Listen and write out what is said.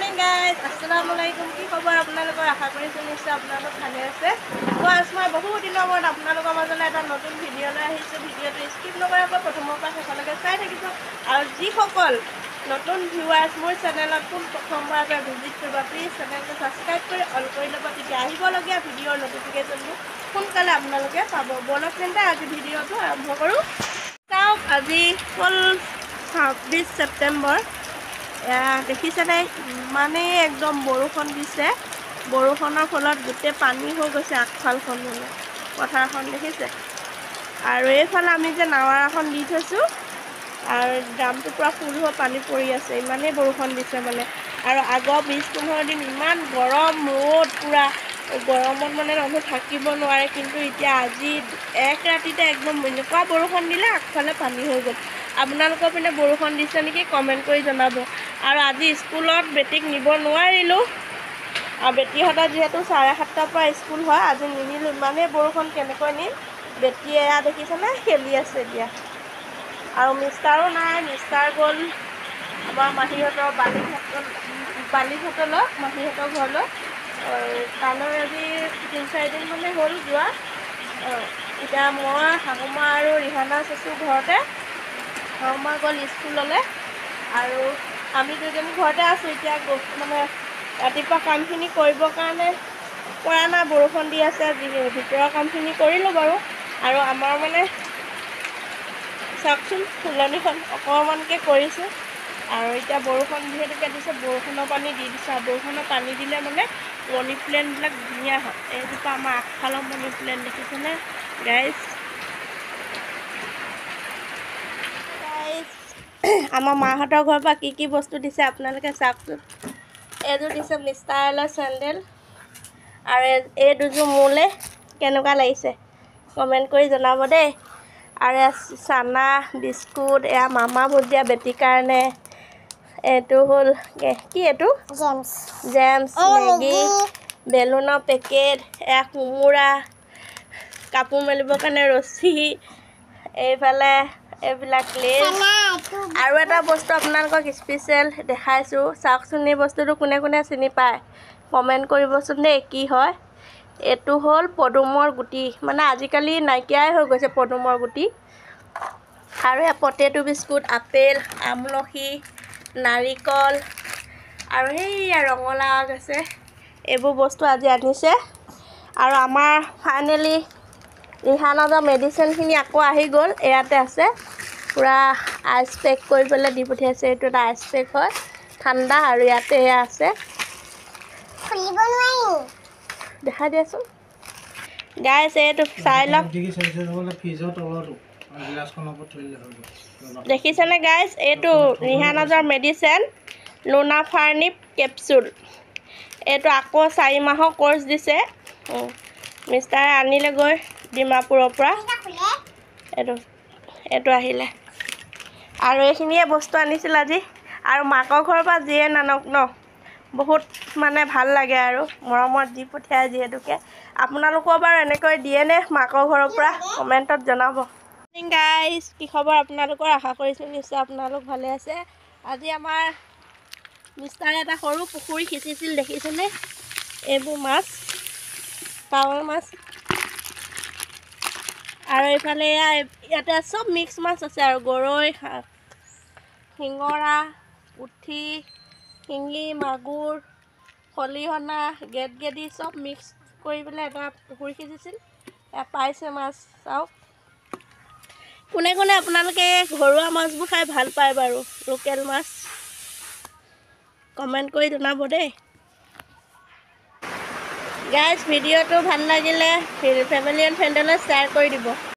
Morning guys, আসসালামুআলাইকুম। কি খবৰ আপোনালোকৰ? আশা কৰিছোঁ নিশ্চয় আপোনালোক ভালে আছে। তো আজি মই বহু দিনৰ মূৰত আপোনালোকৰ মাজলৈ এটা নতুন ভিডিঅ' লৈ আহিছোঁ। ভিডিঅ'টো স্কিপ নকৰাকৈ প্ৰথমৰ পৰা শেষলৈকে চাই থাকিব। আৰু যিসকল নতুন ভিউৱাৰ্ছ মোৰ চেনেলত প্ৰথমবাৰলৈ ভিজিট কৰিব, প্লিজ চেনেলটো ছাবস্ক্ৰাইব কৰি অল কৰি ল'ব। তেতিয়া আহিবলগীয়া ভিডিঅ'ৰ নটিফিকেশ্যনবোৰ সোনকালে আপোনালোকে পাব। বলক তেন্তে আজি ভিডিঅ'টো আৰম্ভ কৰোঁ। চাওক, আজি হ'ল 26 ছেপ্টেম্বৰ। দেখিছেনে ইমানেই একদম বৰষুণ দিছে। বৰষুণৰ ফলত গোটেই পানী হৈ গৈছে আগফালখন, মানে পথাৰখন দেখিছে। আৰু এইফালে আমি যে নাৱাৰাখন দি থৈছোঁ আৰু ড্ৰামটো পূৰা ফুল হৈ পানী পৰি আছে, ইমানেই বৰষুণ দিছে মানে। আৰু আগৰ 20-15 দিন ইমান গৰম ৰ'দ, পূৰা গৰমত মানে মানুহ থাকিব নোৱাৰে। কিন্তু এতিয়া আজি এক ৰাতিতে একদম এনেকুৱা বৰষুণ দিলে, আগফালে পানী হৈ গ'ল। আপোনালোকৰ পিনে বৰষুণ দিছে নেকি কমেণ্ট কৰি জনাব। আৰু আজি স্কুলত বেটীক নিব নোৱাৰিলোঁ, আৰু বেটীহঁতৰ যিহেতু 7:30 পৰা স্কুল হয়, আজি নিনিলোঁ। ইমানেই বৰষুণ কেনেকৈ নিম। বেটীয়ে এয়া দেখিছেনে খেলি আছে এতিয়া। আৰু মিষ্টাৰো নাই, মিষ্টাৰ গ'ল আমাৰ মাহীহঁতৰ বালিঘাটলৈ, মাহীহঁতৰ ঘৰলৈ। তালৈ আজি 3-4 দিন মানে হ'ল যোৱা। এতিয়া মই, শাহুমা আৰু ৰিহানা আছোঁ ঘৰতে। শাহুমা গ'ল স্কুললৈ আৰু আমি দুজনী ঘৰতে আছোঁ। এতিয়া মানে ৰাতিপুৱা কামখিনি কৰিবৰ কাৰণে পৰা নাই, বৰষুণ দি আছে। ভিতৰৰ কামখিনি কৰিলোঁ বাৰু। আৰু আমাৰ মানে চাওকচোন, ফুলনিখন অকণমানকৈ কৰিছোঁ। আৰু এতিয়া বৰষুণ যিহেতুকে দিছে, বৰষুণৰ পানী দি দিছোঁ। আৰু বৰষুণৰ পানী দিলে মানে মনি প্লেণ্টবিলাক ধুনীয়া হয়। এইজোপা আমাৰ আগফালৰ মনি প্লেণ্ট দেখিছেনে গাইজ? আমাৰ মাহঁতৰ ঘৰৰ পৰা কি কি বস্তু দিছে আপোনালোকে চাওকচোন। এইযোৰ দিছে মিষ্টাৰলৈ চেণ্ডেল, আৰু এই দুযোৰ মোলৈ। কেনেকুৱা লাগিছে কমেণ্ট কৰি জনাব দেই। আৰু চানা বিস্কুট, এয়া মামা ভুজিয়া বেটীৰ কাৰণে। এইটো হ'ল কি, এইটো জেমছ, মেগী, বেলুনৰ পেকেট, এয়া কোমোৰা, কাপোৰ মেলিবৰ কাৰণে ৰছী, এইফালে এইবিলাক লেজ। আৰু এটা বস্তু আপোনালোকক স্পেচিয়েল দেখাইছোঁ, চাওকচোন। এই বস্তুটো কোনে কোনে চিনি পায় কমেণ্ট কৰিবচোন দেই, কি হয়। এইটো হ'ল পদুমৰ গুটি, মানে আজিকালি নাইকিয়াই হৈ গৈছে পদুমৰ গুটি। আৰু এয়া পটেটো বিস্কুট, আপেল, আমলখি, নাৰিকল, আৰু সেইয়া ৰঙালাও আগ আছে। এইবোৰ বস্তু আজি আনিছে। আৰু আমাৰ ফাইনেলি ৰিহানাজৰ মেডিচিনখিনি আকৌ আহি গ'ল, ইয়াতে আছে। পূৰা আইচ পেক কৰি পেলাই দি পঠিয়াইছে। এইটো এটা আইচ পেক হয়, ঠাণ্ডা। আৰু ইয়াতে এয়া আছে, দেখাই দিয়াচোন গাইছ। এইটো চাই লওক, দেখিছেনে গাইজ? এইটো ৰিহানাজৰ মেডিচিন লোনাফাৰ্নিপ কেপচুল। এইটো আকৌ 4 মাহৰ কোৰ্চ দিছে। মিষ্টাৰে আনিলেগৈ ডিমাপুৰৰ পৰা। এইটো আহিলে। আৰু এইখিনিয়ে বস্তু আনিছিল আজি। আৰু মাকৰ ঘৰৰ পৰা যিয়ে নানক ন, বহুত মানে ভাল লাগে আৰু মৰমত দি পঠিয়াই যিহেতুকে। আপোনালোকৰ বাৰু এনেকৈ দিয়েনে মাকৰ ঘৰৰ পৰা? কমেণ্টত জনাব। গাইজ, কি খবৰ আপোনালোকৰ? আশা কৰিছোঁ নিশ্চয় আপোনালোক ভালে আছে। আজি আমাৰ মিষ্টাৰে এটা সৰু পুখুৰী সিঁচিছিল, দেখিছেনে? এইবোৰ মাছ, কাৱৈ মাছ। আৰু এইফালে ইয়াতে চব মিক্স মাছ আছে, আৰু গৰৈ, শিঙৰা, পুঠি, শিঙি, মাগুৰ, খলিহনা, গেদগেদি চব মিক্স কৰি পেলাই এটা পুখুৰী সিঁচিছিল। ইয়াত পাইছে মাছ। চাওক, কোনে কোনে আপোনালোকে ঘৰুৱা মাছবোৰ খাই ভাল পায় বাৰু, লোকেল মাছ? কমেণ্ট কৰি জনাব দেই গাইজ। ভিডিঅ'টো ভাল লাগিলে ফেমিলি এণ্ড ফ্ৰেণ্ডলৈ শ্বেয়াৰ কৰি দিব।